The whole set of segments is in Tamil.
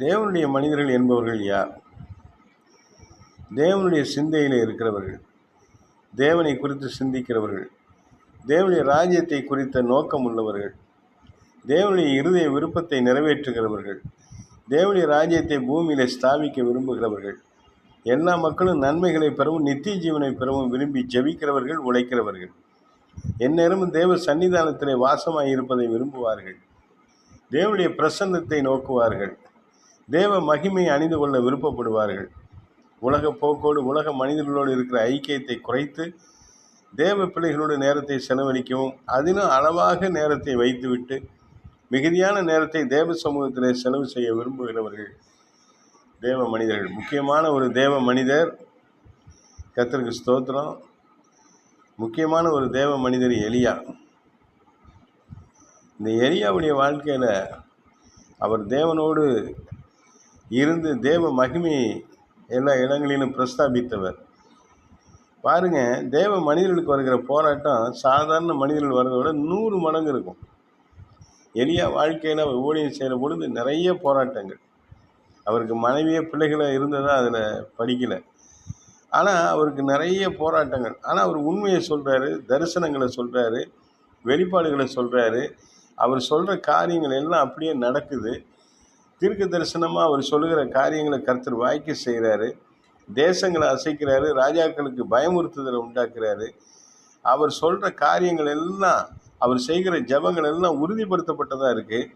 தேவனுடைய மனிதர்கள் என்பவர்கள் யார்? தேவனுடைய சிந்தையில் இருக்கிறவர்கள், தேவனை குறித்து சிந்திக்கிறவர்கள், தேவனுடைய ராஜ்யத்தை குறித்த நோக்கம் உள்ளவர்கள், தேவனுடைய இருதய விருப்பத்தை நிறைவேற்றுகிறவர்கள், தேவனுடைய ராஜ்யத்தை பூமியில் ஸ்தாபிக்க விரும்புகிறவர்கள், எல்லா மக்களும் நன்மைகளை பெறவும் நித்திய ஜீவனை பெறவும் விரும்பி ஜெபிக்கிறவர்கள், உழைக்கிறவர்கள், எந்நேரமும் தேவ சன்னிதானத்திலே வாசமாய் இருப்பதை விரும்புவார்கள், தேவனுடைய பிரசன்னத்தை நோக்குவார்கள், தேவ மகிமையை அணிந்து கொள்ள விருப்பப்படுவார்கள், உலக போக்கோடு உலக மனிதர்களோடு இருக்கிற ஐக்கியத்தை குறைத்து தேவ பிள்ளைகளோடு நேரத்தை செலவழிக்கவும் அதிலும் அளவாக நேரத்தை வைத்துவிட்டு மிகுதியான நேரத்தை தேவ சமூகத்தில் செலவு செய்ய விரும்புகிறவர்கள் தேவ மனிதர்கள். முக்கியமான ஒரு தேவ மனிதர், கர்த்தருக்கு ஸ்தோத்திரம், முக்கியமான ஒரு தேவ மனிதர் எலியா. இந்த எலியாவுடைய வாழ்க்கையில் அவர் தேவனோடு இருந்து தேவ மகிமையை எல்லா இடங்களிலும் பிரஸ்தாபித்தவர். பாருங்க, தேவ மனிதர்களுக்கு வருகிற போராட்டம் சாதாரண மனிதர்கள் வர்றதை விட 100 மடங்கு இருக்கும். எலியா வாழ்க்கையில் அவர் ஊழியம் செய்கிற பொழுது நிறைய போராட்டங்கள். அவருக்கு மனைவியே பிள்ளைகளை இருந்ததாக அதில் படிக்கலை. ஆனால் அவருக்கு நிறைய போராட்டங்கள். ஆனால் அவர் உண்மையை சொல்கிறாரு, தரிசனங்களை சொல்கிறாரு, வெளிப்பாடுகளை சொல்கிறாரு. அவர் சொல்கிற காரியங்கள் எல்லாம் அப்படியே நடக்குது. தீர்க்க தரிசனமாக அவர் சொல்லுகிற காரியங்களை கர்த்தர் வாய்க்க செய்கிறாரு. தேசங்களை அசைக்கிறாரு, ராஜாக்களுக்கு பயமுறுத்துதலை உண்டாக்குறாரு. அவர் சொல்கிற காரியங்கள் எல்லாம், அவர் செய்கிற ஜெபங்கள் எல்லாம் உறுதிப்படுத்தப்பட்டதாக இருக்குது.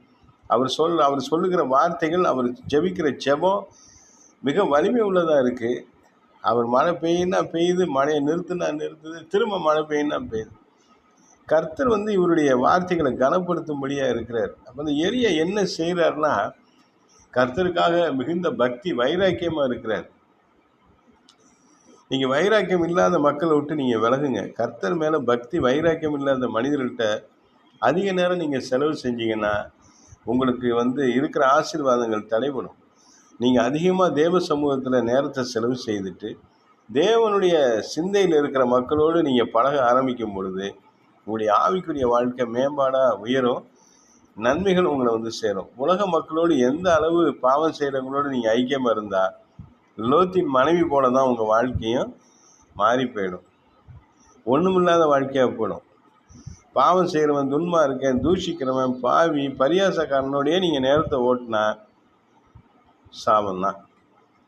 அவர் சொல்லுகிற வார்த்தைகள், அவர் ஜெபிக்கிற ஜெபம் மிக வலிமை உள்ளதாக இருக்குது. அவர் மழை பெய்யுன்னா பெய்யுது, மழையை நிறுத்துனா நிறுத்துது, திரும்ப மழை பெய்யுன்னா பெய்யுது. கர்த்தர் இவருடைய வார்த்தைகளை கனப்படுத்தும்படியாக இருக்கிறார். அப்போ இந்த எலியா என்ன செய்கிறாருன்னா, கர்த்தருக்காக மிகுந்த பக்தி வைராக்கியமாக இருக்கிறார். நீங்கள் வைராக்கியம் இல்லாத மக்களை விட்டு நீங்கள் விலகுங்க. கர்த்தர் மேலே பக்தி வைராக்கியம் இல்லாத மனிதர்கள்ட்ட அதிக நேரம் நீங்கள் செலவு செஞ்சீங்கன்னா உங்களுக்கு இருக்கிற ஆசீர்வாதங்கள் தடைபடும். நீங்கள் அதிகமாக தேவ சமூகத்தில் நேரத்தை செலவு செய்துட்டு தேவனுடைய சிந்தையில் இருக்கிற மக்களோடு நீங்கள் பழக ஆரம்பிக்கும் பொழுது உங்களுடைய ஆவிக்குரிய வாழ்க்கை மேம்பாடாக உயரும், நன்மைகள் உங்களை சேரும். உலக மக்களோடு எந்த அளவு பாவம் செய்கிறவங்களோடு நீங்கள் ஐக்கியமாக இருந்தால் லோத்தின் மனைவி போல தான் உங்கள் வாழ்க்கையும் மாறி போயிடும். ஒன்றுமில்லாத வாழ்க்கையாக போயிடும். பாவம் செய்கிறவன், துன்மா இருக்கேன், தூஷிக்கிறவன், பாவி, பரியாசக்காரனோடையே நீங்கள் நேரத்தை ஓட்டினா சாபம் தான்.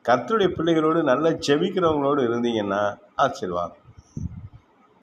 கர்த்தருடைய பிள்ளைகளோடு நல்லா செபிக்கிறவங்களோடு இருந்தீங்கன்னா ஆசீர்வாதம்.